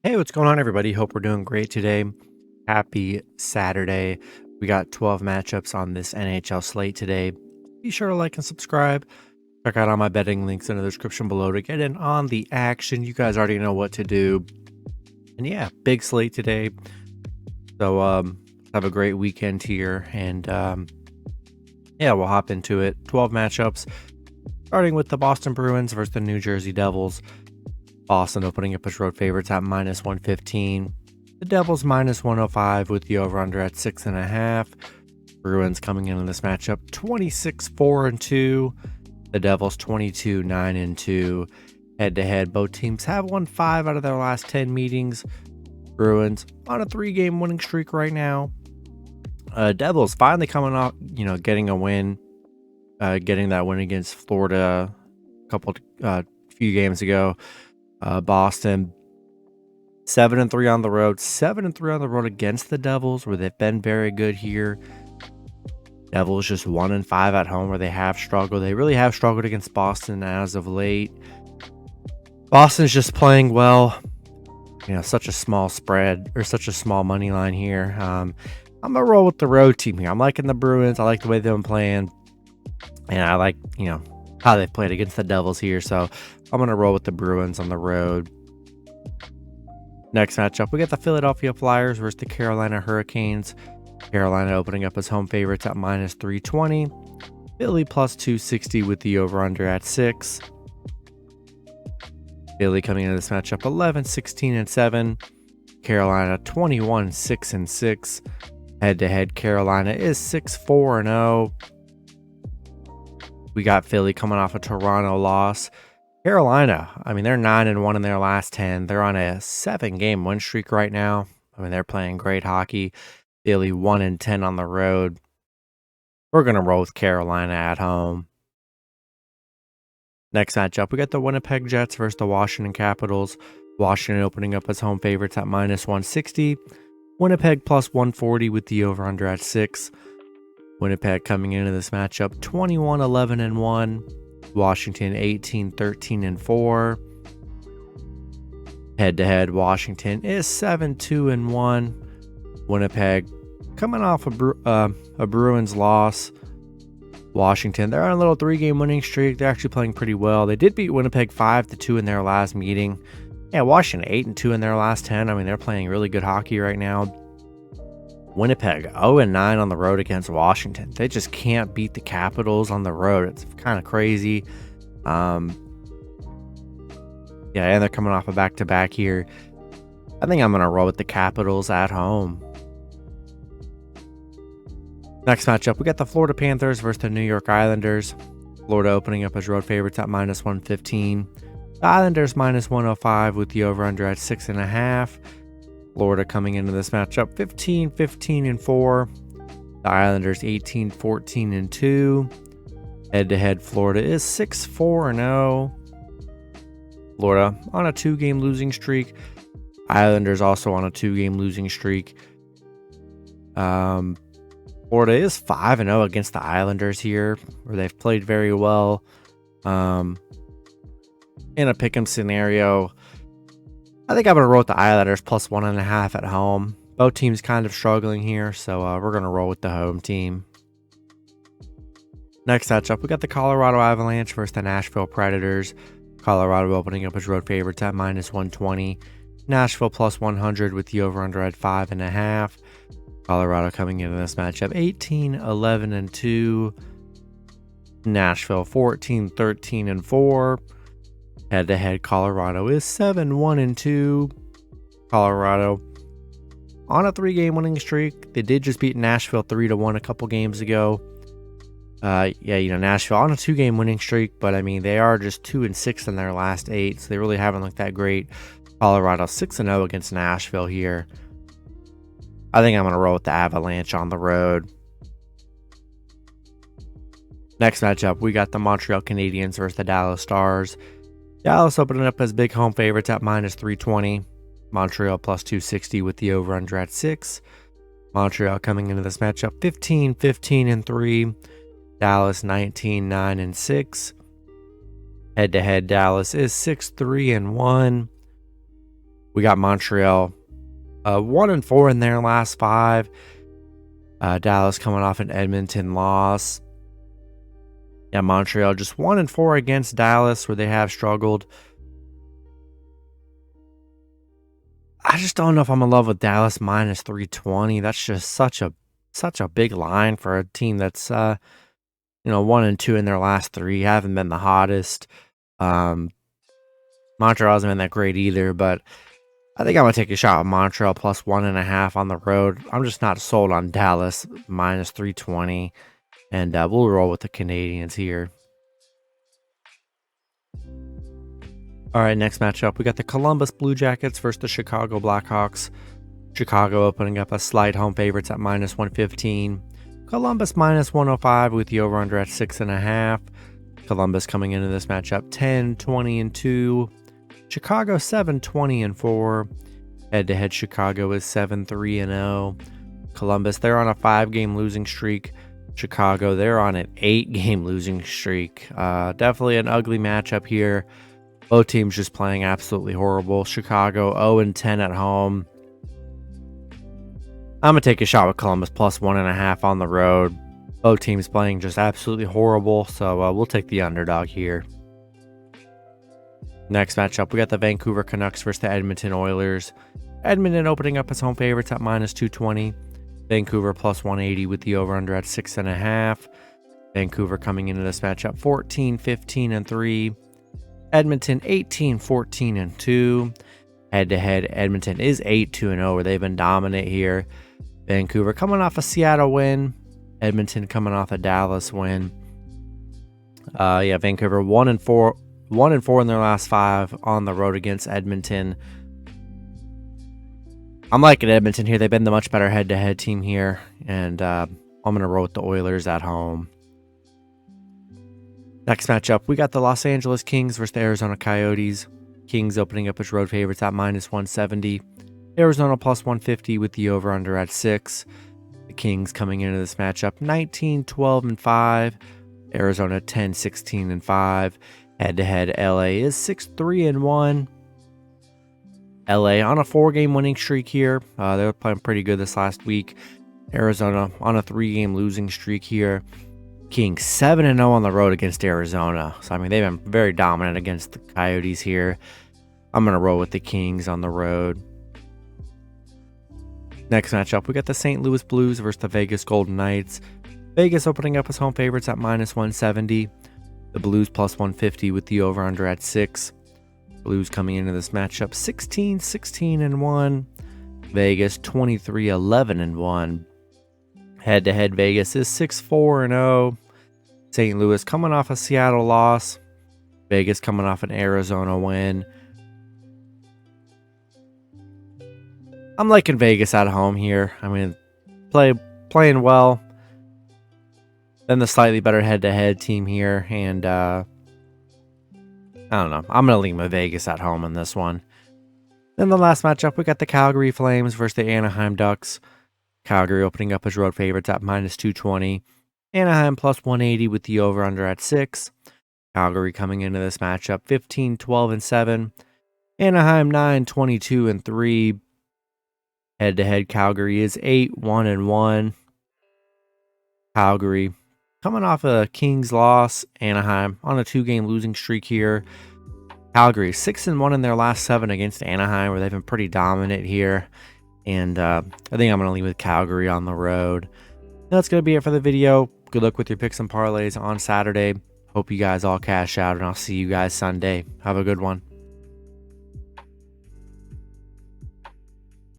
Hey, what's going on, everybody? Hope we're doing great today. Happy Saturday. We got 12 matchups on this NHL slate today. Be sure to like and subscribe. Check out all my betting links in the description below to get in on the action. You guys already know what to do. And yeah, big slate today. So have a great weekend here. And yeah, we'll hop into it. 12 matchups, starting with the Boston Bruins versus the New Jersey Devils. Boston opening up as road favorites at minus 115. The Devils minus 105 with the over-under at 6.5. Bruins coming into this matchup 26-4-2. The Devils 22-9-2. Head-to-head, both teams have won 5 out of their last 10 meetings. Bruins on a 3-game winning streak right now. Devils finally coming off, getting a win. Getting that win against Florida a few games ago. Boston 7-3 on the road, 7-3 on the road against the Devils, where they've been very good here. Devils just 1-5 at home, where they have struggled. They really have struggled against Boston as of late. Boston's just playing well. Such a small spread, or such a small money line here. I'm gonna roll with the road team here. I'm liking the Bruins. I like the way they've been playing, and I like how they've played against the Devils here. So I'm going to roll with the Bruins on the road. Next matchup, we got the Philadelphia Flyers versus the Carolina Hurricanes. Carolina opening up as home favorites at minus 320. Philly plus 260 with the over-under at 6. Philly coming into this matchup 11-16-7. Carolina 21-6-6. Head-to-head, Carolina is 6-4-0. We got Philly coming off a Toronto loss. Carolina, they're 9-1 in their last 10. They're on a 7-game win streak right now. They're playing great hockey. Philly 1-10 on the road. We're going to roll with Carolina at home. Next matchup, we got the Winnipeg Jets versus the Washington Capitals. Washington opening up as home favorites at minus 160. Winnipeg plus 140 with the over-under at 6. Winnipeg coming into this matchup 21-11-1. Washington 18-13-4. Head-to-head, Washington is 7-2-1. Winnipeg coming off a Bruins loss. Washington, they're on a little 3-game winning streak. They're actually playing pretty well. They did beat Winnipeg 5-2 in their last meeting. Yeah, Washington 8-2 in their last 10. They're playing really good hockey right now. Winnipeg 0-9 on the road against Washington. They just can't beat the Capitals on the road. It's kind of crazy. And they're coming off a back-to-back here. I think I'm going to roll with the Capitals at home. Next matchup, we got the Florida Panthers versus the New York Islanders. Florida opening up as road favorites at minus 115. The Islanders minus 105 with the over-under at 6.5. Florida coming into this matchup 15-15-4. The Islanders 18-14-2. Head-to-head, Florida is 6-4-0. Florida on a 2-game losing streak. Islanders also on a 2-game losing streak. Florida is 5-0 against the Islanders here, where they've played very well. In a pick'em scenario, I think I'm going to roll with the Islanders plus 1.5 at home. Both teams kind of struggling here, so we're going to roll with the home team. Next matchup, we got the Colorado Avalanche versus the Nashville Predators. Colorado opening up as road favorites at minus 120. Nashville plus 100 with the over-under at 5.5. Colorado coming into this matchup 18-11-2. Nashville 14-13-4. Head-to-head, Colorado is 7-1-2. Colorado on a 3-game winning streak. They did just beat Nashville 3-1 a couple games ago. Nashville on a 2-game winning streak, but they are just 2-6 in their last 8, so they really haven't looked that great. Colorado 6-0 against Nashville here. I think I'm going to roll with the Avalanche on the road. Next matchup, we got the Montreal Canadiens versus the Dallas Stars. Dallas opening up as big home favorites at minus 320. Montreal plus 260 with the over-under at 6. Montreal coming into this matchup 15-15-3. Dallas 19-9-6. Head-to-head, Dallas is 6-3-1. We got Montreal 1-4 in their last 5. Dallas coming off an Edmonton loss. Yeah, Montreal just 1-4 against Dallas, where they have struggled. I just don't know if I'm in love with Dallas minus 320. That's just such a big line for a team that's 1-2 in their last 3. Haven't been the hottest. Montreal hasn't been that great either, but I think I'm gonna take a shot with Montreal plus 1.5 on the road. I'm just not sold on Dallas minus 320, and we'll roll with the Canadiens here. All right, next matchup, we got the Columbus Blue Jackets versus the Chicago Blackhawks. Chicago opening up as slight home favorites at minus 115. Columbus minus 105 with the over-under at 6.5. Columbus coming into this matchup 10-20-2. Chicago 7-20-4. Head-to-head, Chicago is 7-3-0. Columbus, they're on a 5-game losing streak. Chicago, they're on an 8-game losing streak. Definitely an ugly matchup here. Both teams just playing absolutely horrible. Chicago 0-10 at home. I'm going to take a shot with Columbus plus 1.5 on the road. Both teams playing just absolutely horrible, so we'll take the underdog here. Next matchup, we got the Vancouver Canucks versus the Edmonton Oilers. Edmonton opening up as home favorites at minus 220. Vancouver plus 180 with the over-under at 6.5. Vancouver coming into this matchup 14-15-3. Edmonton 18-14-2. Head-to-head, Edmonton is 8-2-0, where they've been dominant here. Vancouver coming off a Seattle win. Edmonton coming off a Dallas win. Vancouver 1-4 in their last 5 on the road against Edmonton. I'm liking Edmonton here. They've been the much better head-to-head team here, and I'm going to roll with the Oilers at home. Next matchup, we got the Los Angeles Kings versus the Arizona Coyotes. Kings opening up as road favorites at minus 170. Arizona plus 150 with the over-under at 6. The Kings coming into this matchup 19-12-5. Arizona 10-16-5. Head-to-head, LA is 6-3-1. LA on a 4-game winning streak here. They were playing pretty good this last week. Arizona on a 3-game losing streak here. Kings 7-0 on the road against Arizona. So, I mean, they've been very dominant against the Coyotes here. I'm going to roll with the Kings on the road. Next matchup, we got the St. Louis Blues versus the Vegas Golden Knights. Vegas opening up as home favorites at minus 170. The Blues plus 150 with the over-under at 6. Blues coming into this matchup 16-16-1. Vegas 23-11-1. Head-to-head, Vegas is 6-4-0. St. Louis coming off a Seattle loss. Vegas coming off an Arizona win. I'm liking Vegas at home here. I mean, playing well. Then the slightly better head-to-head team here. And, I don't know. I'm going to lean with Vegas at home in this one. Then the last matchup, we got the Calgary Flames versus the Anaheim Ducks. Calgary opening up as road favorites at minus 220. Anaheim plus 180 with the over-under at 6. Calgary coming into this matchup 15-12-7. Anaheim 9-22-3. Head-to-head, Calgary is 8-1-1. Calgary coming off a Kings loss. Anaheim on a 2-game losing streak here. Calgary 6-1 in their last 7 against Anaheim, where they've been pretty dominant here. And I think I'm going to leave with Calgary on the road. That's going to be it for the video. Good luck with your picks and parlays on Saturday. Hope you guys all cash out, and I'll see you guys Sunday. Have a good one.